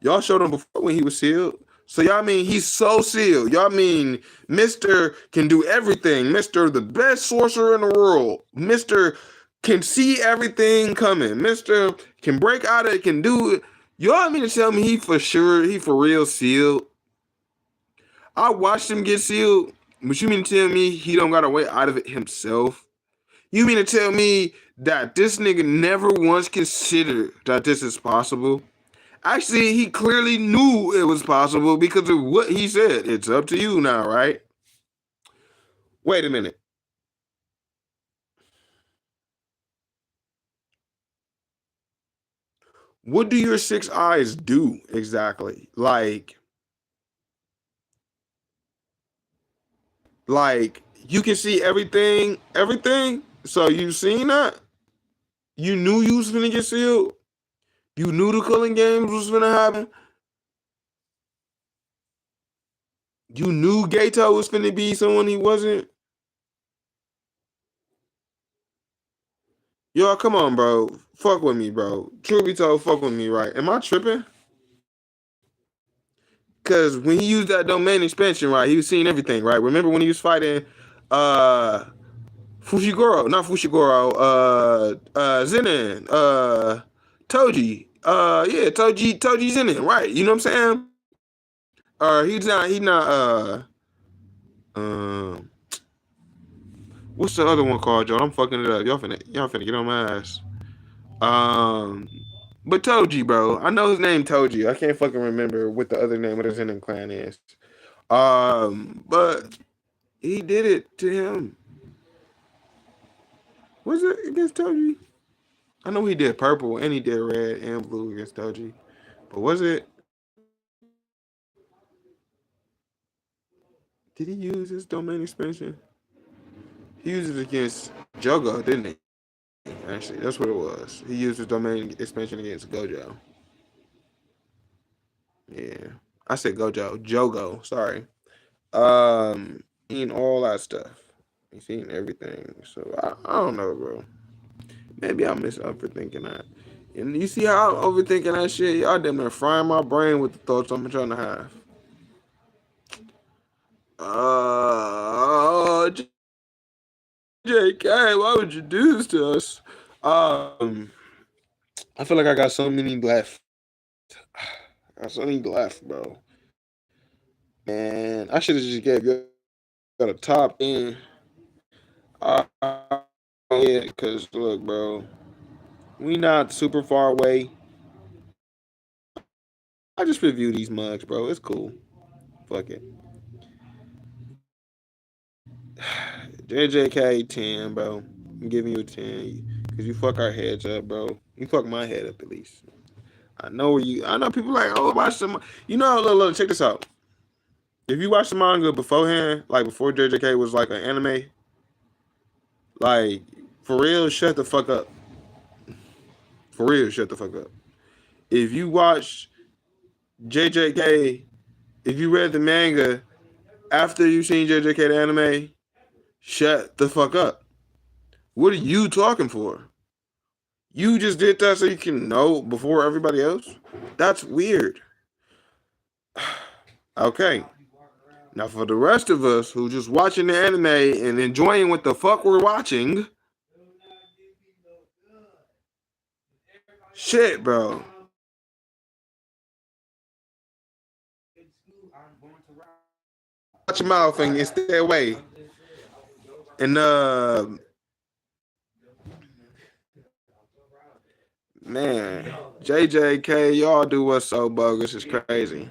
Y'all showed him before when he was sealed. So y'all mean he's so sealed. Y'all mean Mr. can do everything. Mr. the best sorcerer in the world. Mr. can see everything coming. Mr. can break out of it, can do it. Y'all mean to tell me he for real sealed? I watched him get sealed, but you mean to tell me he don't got a way out of it himself? You mean to tell me that this nigga never once considered that this is possible? Actually, he clearly knew it was possible because of what he said. It's up to you now, right? Wait a minute. What do your 6 eyes do exactly? Like you can see everything? So you seen that? You knew you was gonna get sealed? You knew the Culling Games was gonna happen? You knew Gato was gonna be someone he wasn't? Yo, come on, bro. Fuck with me, bro. Truth be told, fuck with me, right? Am I tripping? Because when he used that domain expansion, right, he was seeing everything, right? Remember when he was fighting Fushiguro, not Fushiguro, Zenin, Toji. Yeah, Toji Zenin, right? You know what I'm saying? Um what's the other one called, Joe? I'm fucking it up. Y'all finna get on my ass. But Toji, bro. I know his name Toji. I can't fucking remember what the other name of the Zenin clan is. But he did it to him. Was it against Toji? I know he did purple and he did red and blue against Toji. But was it? Did he use his domain expansion? He used it against Jogo, didn't he? Actually, that's what it was. He used his domain expansion against Gojo. Yeah. I said Gojo. Jogo, sorry. Eating all that stuff. He's eating everything. So I don't know, bro. Maybe I'm overthinking that. And you see how I'm overthinking that shit? Y'all damn near frying my brain with the thoughts I'm trying to have. JK, why would you do this to us? I feel like I got so many left. I got so many left, bro. Man, I should have just gave you a top 10. Yeah, because look, bro, we not super far away. I just review these mugs, bro. It's cool. Fuck it. JJK 10, bro. I'm giving you a 10 because you fuck our heads up, bro. You fuck my head up at least. I know people like, oh, watch some. You know, look, check this out. If you watch the manga beforehand, like before JJK was like an anime, like for real, shut the fuck up. For real, shut the fuck up. If you watch JJK, if you read the manga after you seen JJK the anime, shut the fuck up. What are you talking for? You just did that so you can know before everybody else? That's weird. Okay. Now for the rest of us who just watching the anime and enjoying what the fuck we're watching, shit, bro. Watch your mouth and stay away. And man, JJK, y'all do what's so bogus. It's crazy.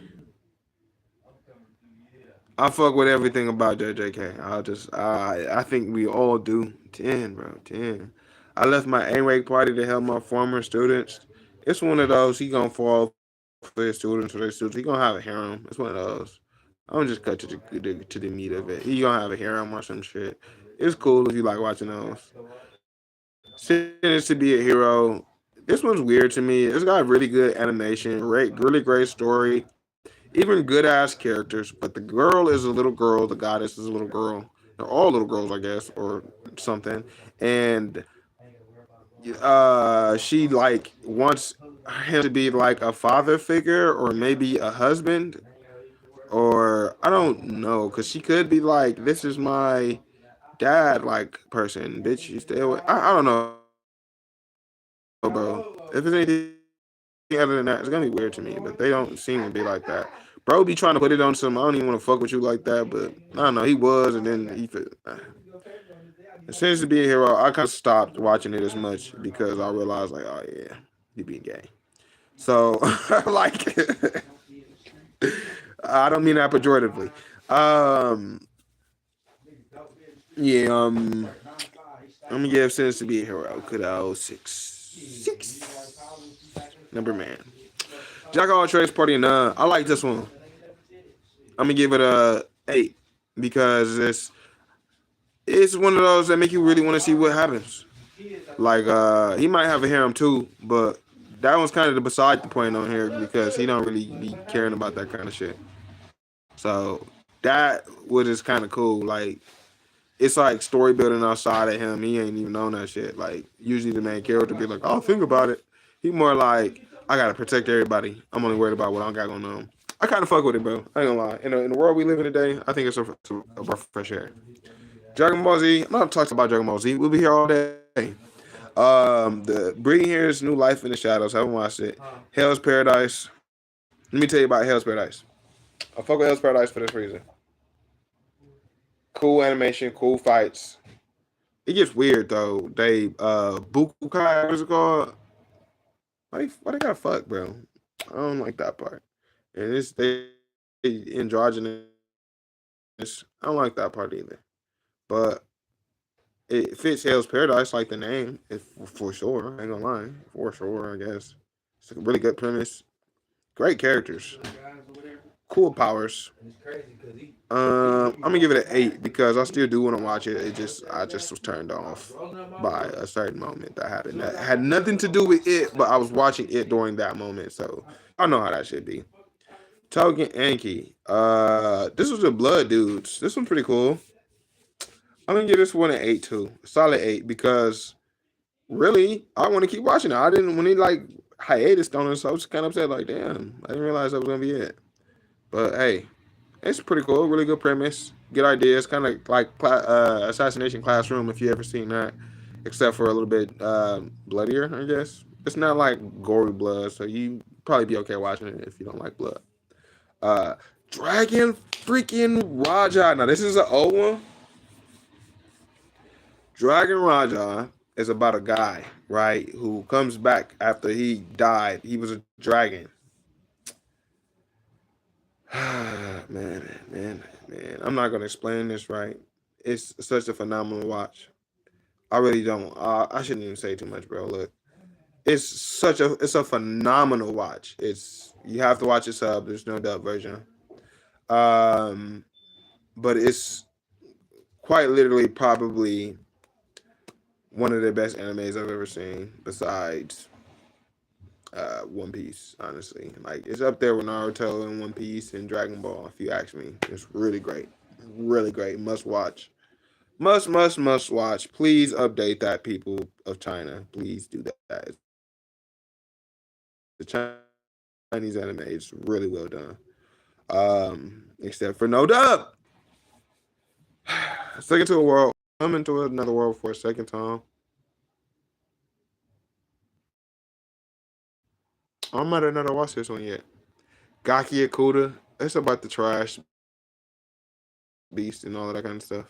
I fuck with everything about JJK. I think we all do. 10, bro, 10. I left my A-Rake party to help my former students. It's one of those, he gonna fall for his students, He gonna have a harem. It's one of those. I'm gonna just cut to the meat of it. He gonna have a harem or some shit. It's cool if you like watching those. Sentenced to be a hero. This one's weird to me. It's got really good animation, really great story, even good ass characters. But the girl is a little girl. The goddess is a little girl. They're all little girls, I guess, or something. And she like wants him to be like a father figure or maybe a husband, or I don't know, because she could be like, this is my dad like person, bitch. You stay away. I don't know, bro. If it's anything other than that, it's gonna be weird to me. But they don't seem to be like that. Bro be trying to put it on some. I don't even want to fuck with you like that. But I don't know. He was, and then he. It seems to be a hero. I kind of stopped watching it as much because I realized, like, oh yeah, he being gay. So like, I don't mean that pejoratively. Um, yeah. I'm gonna give Sense to be a hero. Could I 6 number man. Jack of all trades, party none. I like this one. I'm gonna give it a 8 because it's one of those that make you really want to see what happens. Like he might have a harem too, but that one's kind of the beside the point on here because he don't really be caring about that kind of shit. So that was just kind of cool. Like it's like story building outside of him. He ain't even on that shit. Like usually the main character be like, "Oh, think about it." He more like, "I gotta protect everybody. I'm only worried about what I got going on." I kind of fuck with it, bro. I ain't gonna lie. In the world we live in today, I think it's a breath of fresh air. Dragon Ball Z. I'm not talking about Dragon Ball Z. We'll be here all day. The Breeding here is New Life in the Shadows. I haven't watched it. Hell's Paradise. Let me tell you about Hell's Paradise. I fuck with Hell's Paradise for this reason. Cool animation, cool fights. It gets weird though. They Bukukai, what's it called? Why they gotta fuck, bro? I don't like that part. And it's they androgynous. I don't like that part either. But it fits Hell's Paradise like the name, for sure. I ain't gonna lie, for sure. I guess it's a really good premise. Great characters, cool powers. I'm gonna give it an 8 because I still do want to watch it. I just was turned off by a certain moment that happened. That had nothing to do with it, but I was watching it during that moment, so I know how that should be. Togen Anki. This was the Blood Dudes. This one's pretty cool. I'm gonna give this one an 8 too. Solid 8 because really I want to keep watching it. I didn't when he like hiatus on it, so I was kind of upset. Like, damn, I didn't realize that was gonna be it. But hey, it's pretty cool. Really good premise. Good ideas. Kind of like Assassination Classroom if you ever seen that, except for a little bit bloodier. I guess it's not like gory blood, so you probably be okay watching it if you don't like blood. Uh, Dragon freaking Raja. Now this is an old one. Dragon Raja is about a guy, right, who comes back after he died. He was a dragon. Man. I'm not gonna explain this right. It's such a phenomenal watch. I really don't. I shouldn't even say too much, bro. Look, it's a phenomenal watch. It's you have to watch it sub. There's no dub version. Um, but it's quite literally probably one of the best animes I've ever seen, besides One Piece. Honestly, like it's up there with Naruto and One Piece and Dragon Ball. If you ask me, it's really great, really great. Must watch. Must watch. Please update that, people of China. Please do that. The Chinese anime is really well done. Except for No Dub. Let's take it to a world. Come into another world for a second time. I might have not watched this one yet. Gaki Akuda. It's about the trash beast and all of that kind of stuff.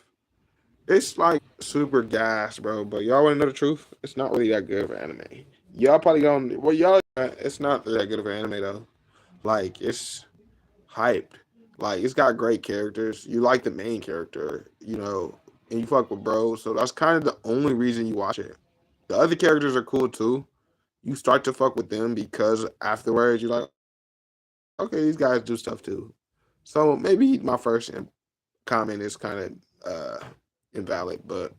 It's like super gas, bro. But y'all want to know the truth? It's not really that good of an anime. Y'all probably don't. Well, y'all. It's not that good of an anime though. Like it's hyped. Like it's got great characters. You like the main character, and you fuck with bros. So that's kind of the only reason you watch it. The other characters are cool too. You start to fuck with them because afterwards you're like, okay, these guys do stuff too. So maybe my first comment is kind of invalid, but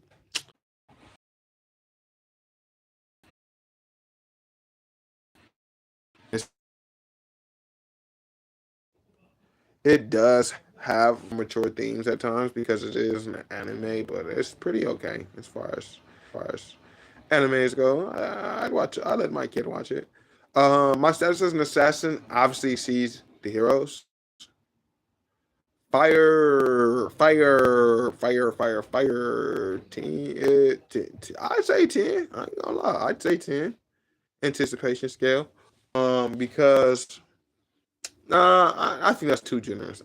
it does have mature themes at times because it is an anime, but it's pretty okay as far as animes go. I'd watch it. I let my kid watch it. My status as an assassin obviously sees the heroes. Fire. 10, I'd say 10. I ain't gonna lie. I'd say 10. Anticipation scale. Because I think that's too generous.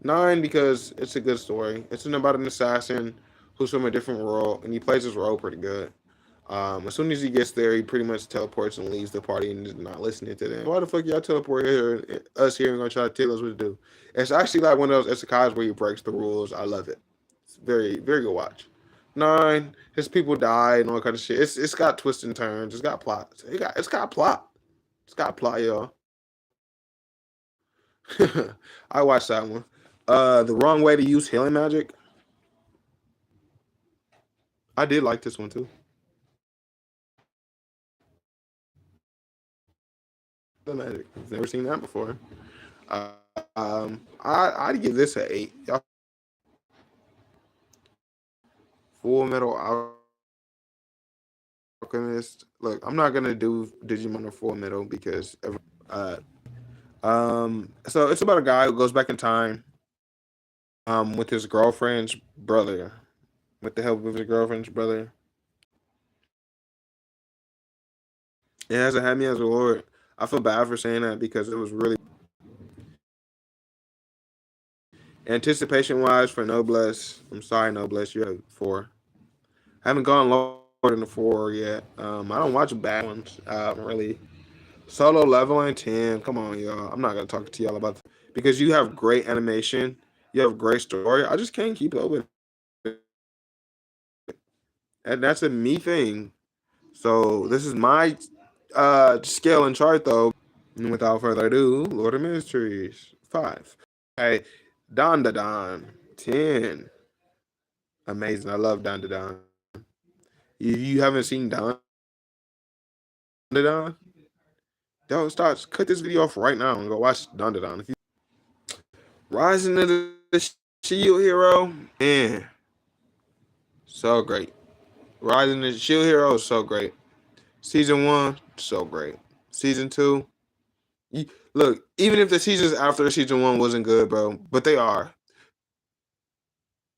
9 because it's a good story. It's about an assassin who's from a different world, and he plays his role pretty good. As soon as he gets there, he pretty much teleports and leaves the party and is not listening to them. Why the fuck y'all teleport here? Us here and gonna try to tell us what to do. It's actually like one of those isekais where he breaks the rules. I love it. It's very, very good watch. 9, his people die and all kind of shit. It's got twists and turns. It's got plot. It's got plot. It's got plot, y'all. I watched that one. The wrong way to use healing magic. I did like this one too. The magic. I've never seen that before. Uh, I'd give this an 8. Y'all, Full Metal Alchemist. Look, I'm not gonna do Digimon or Full Metal because uh, so it's about a guy who goes back in time with his girlfriend's brother, with the help of his girlfriend's brother. It hasn't had me as a lord. I feel bad for saying that because it was really anticipation wise for Noblesse. I'm sorry, Noblesse, you're at 4. I haven't gone lower than the 4 yet. I don't watch bad ones. Really. Solo Leveling 10. Come on, y'all. I'm not gonna talk to y'all about that because you have great animation. You have great story. I just can't keep up with it. And that's a me thing. So this is my scale and chart though. And without further ado, Lord of Mysteries 5. Hey, Don Da Don 10. Amazing. I love Don Da Don. If you haven't seen Don Da Don, don't start. Cut this video off right now and go watch Don Da Don. If you Rising of the Shield Hero, man, so great. Rising of the Shield Hero is so great. Season 1, so great. Season 2, look, even if the seasons after season 1 wasn't good, bro, but they are.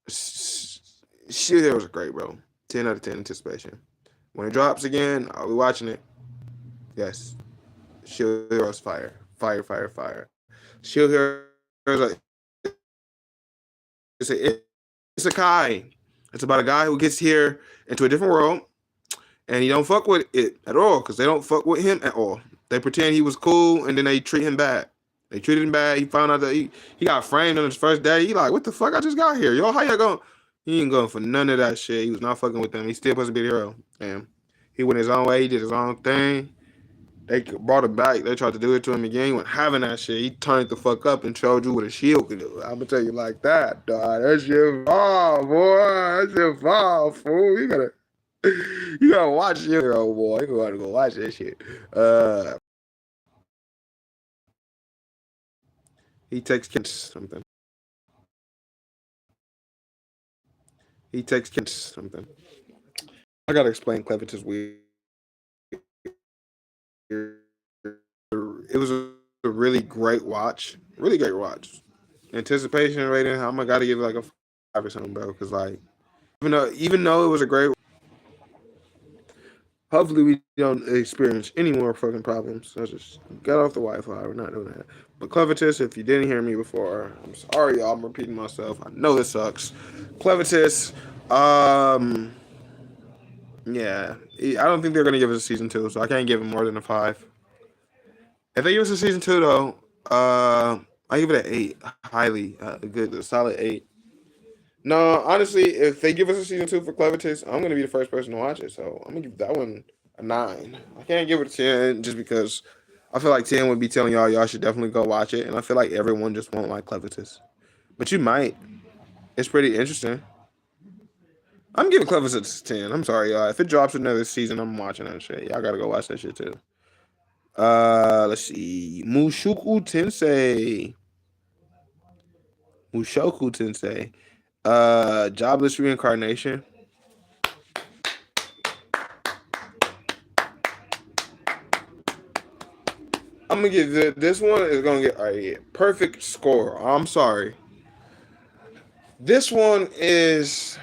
Shield Hero is great, bro. 10 out of 10 anticipation. When it drops again, I'll be watching it. Yes. Shield Hero's fire. Fire. Shield Hero is like it's a Kai. It's about a guy who gets here into a different world and he don't fuck with it at all because they don't fuck with him at all. They pretend he was cool and then they treat him bad. They treated him bad. He found out that he got framed on his first day. He like, what the fuck? I just got here. Yo, how y'all going? He ain't going for none of that shit. He was not fucking with them. He still supposed to be the hero. And he went his own way. He did his own thing. They brought it back. They tried to do it to him again. He wasn't having that shit. He turned the fuck up and showed you what a shield could do. I'm gonna tell you like that, dog. That shit fall, boy. That shit fall, fool. You gotta watch it, old boy. You gotta go watch that shit. He takes something. He takes something. I gotta explain Clevitus weird. It was a really great watch. Really great watch. Anticipation rating, I'm gonna gotta give it like a 5 or something, bro. Cause like even though it was a great, hopefully we don't experience any more fucking problems. So just get off the Wi-Fi. We're not doing that. But Clevitus, if you didn't hear me before, I'm sorry, y'all. I'm repeating myself. I know this sucks. Clevitus, yeah, I don't think they're gonna give us a season 2, so I can't give it more than a 5. If they give us a season 2, though, I give it an 8. Highly good, a solid 8. No, honestly, if they give us a season 2 for Clevitus, I'm gonna be the first person to watch it. So I'm gonna give that one a 9. I can't give it a 10 just because I feel like 10 would be telling y'all should definitely go watch it, and I feel like everyone just won't like Clevitus. But you might. It's pretty interesting. I'm giving Clevitus a 10. I'm sorry, y'all. If it drops another season, I'm watching that shit. Y'all gotta go watch that shit too. Let's see. Mushoku Tensei. Jobless Reincarnation. I'm gonna give this one is gonna get a perfect score. I'm sorry. This one is,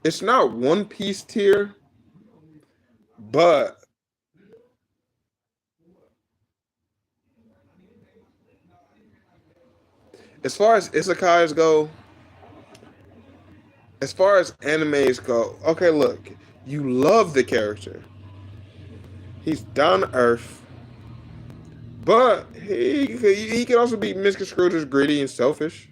it's not One Piece tier, but as far as isekais go, as far as animes go, okay, look, you love the character. He's down to earth, but he can also be misconstrued as greedy and selfish.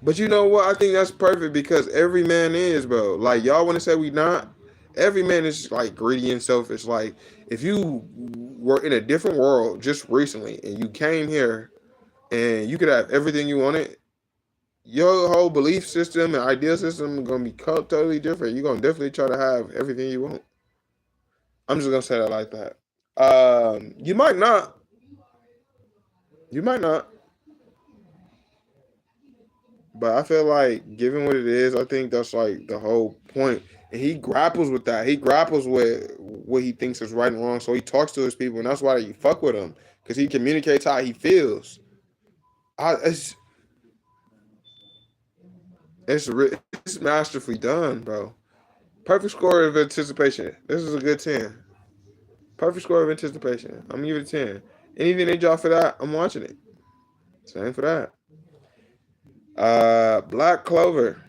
But you know what? I think that's perfect because every man is, bro. Like y'all want to say we not. Every man is like greedy and selfish. Like if you were in a different world just recently and you came here and you could have everything you wanted, your whole belief system and idea system is gonna be totally different. You're gonna definitely try to have everything you want. I'm just gonna say that like that. You might not. You might not. But I feel like, given what it is, I think that's like the whole point. And he grapples with that. He grapples with what he thinks is right and wrong. So he talks to his people, and that's why you fuck with him because he communicates how he feels. It's it's masterfully done, bro. Perfect score of anticipation. This is a good 10. Perfect score of anticipation. I'm gonna give it a 10. Anything they drop for that, I'm watching it. Same for that. Black Clover.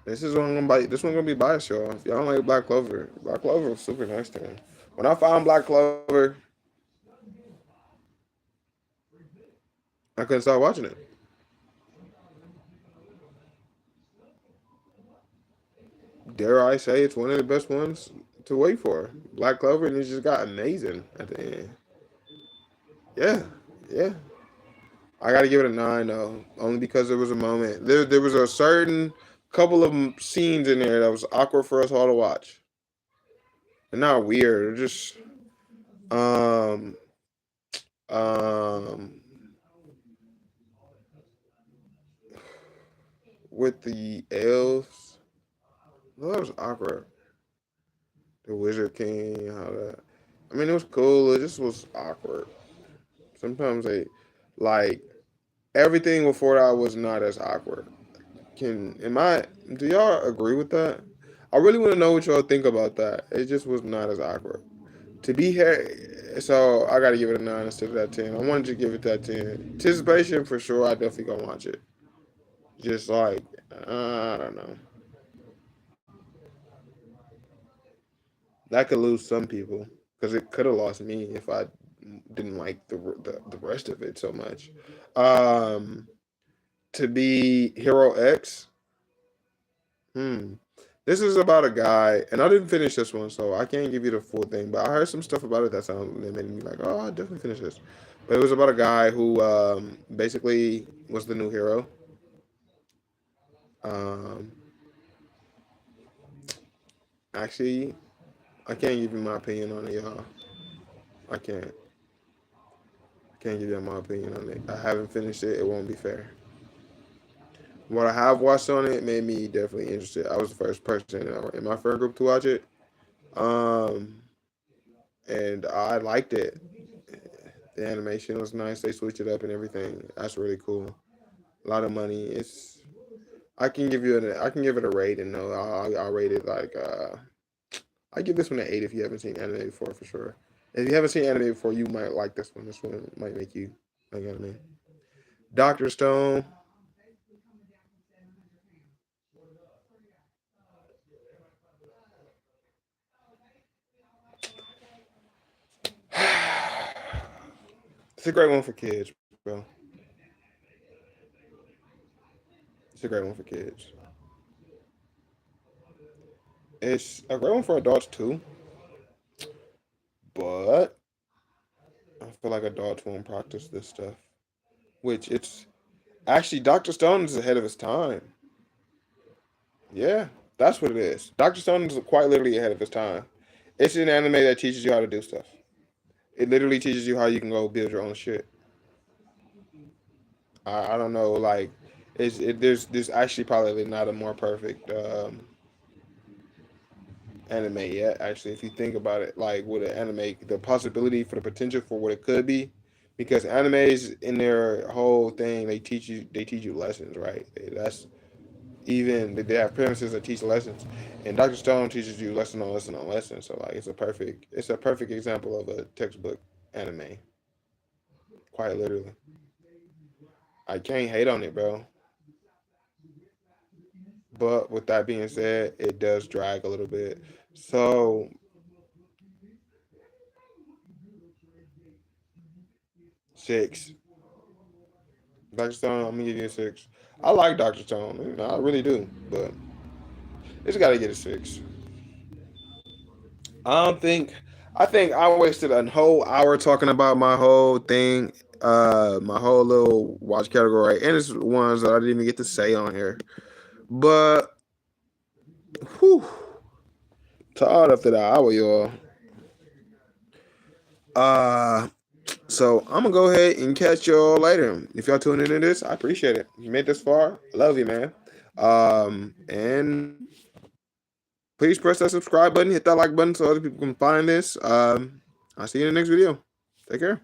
This one gonna be biased, y'all. If y'all don't like Black Clover was super nice to me. When I found Black Clover, I couldn't stop watching it. Dare I say it's one of the best ones to wait for. Black Clover, and it just got amazing at the end. Yeah, yeah. I gotta give it a 9 though, only because there was a moment. There was a certain couple of scenes in there that was awkward for us all to watch. They're not weird. They're just um um with the elves. No, that was awkward. The Wizard King, how that. I mean, it was cool. It just was awkward. Sometimes they, like, everything before that was not as awkward. Do y'all agree with that? I really want to know what y'all think about that. It just was not as awkward. To be here, so I got to give it a 9 instead of that 10. I wanted to give it that 10. Anticipation for sure. I definitely gonna watch it. Just like, I don't know. That could lose some people because it could have lost me if I didn't like the rest of it so much. Um, to be Hero X, Hmm. This is about a guy, and I didn't finish this one, so I can't give you the full thing. But I heard some stuff about it that made me like, oh, I'll definitely finish this. But it was about a guy who basically was the new hero. Um, Actually, I can't give you my opinion on it, y'all. I can't. I can't give you my opinion on it. I haven't finished it. It won't be fair. What I have watched on it made me definitely interested. I was the first person in my friend group to watch it, um, and I liked it. The animation was nice. They switched it up and everything. That's really cool. A lot of money. I can give it a rate, and no, I'll rate it like I give this one an 8 if you haven't seen anime before for sure. If you haven't seen anime before, you might like this one. This one might make you like anime. Doctor Stone. It's a great one for kids, bro. It's a great one for kids. It's a great one for adults too, but I feel like adults won't practice this stuff. Which it's actually Doctor Stone is ahead of his time. Yeah, that's what it is. Doctor Stone is quite literally ahead of his time. It's an anime that teaches you how to do stuff. It literally teaches you how you can go build your own shit. I don't know, like there's actually probably not a more perfect anime yet. Actually, if you think about it, like with an anime, the possibility for the potential for what it could be, because animes in their whole thing they teach you lessons, right? That's even they have premises that teach lessons, and Dr. Stone teaches you lesson on lesson on lesson. So like it's a perfect example of a textbook anime, quite literally. I can't hate on it, bro. But with that being said, it does drag a little bit. So 6. Dr. Stone, I'm gonna give you a 6. I like Dr. Stone, I really do, but it's got to get a 6. I don't think. I think I wasted a whole hour talking about my whole thing, my whole little watch category, and it's ones that I didn't even get to say on here. But, whew, tired after that hour, y'all. Uh, so I'm gonna go ahead and catch y'all later. If y'all tuning into this, I appreciate it. If you made this far, I love you, man. And please press that subscribe button, hit that like button so other people can find this. I'll see you in the next video. Take care.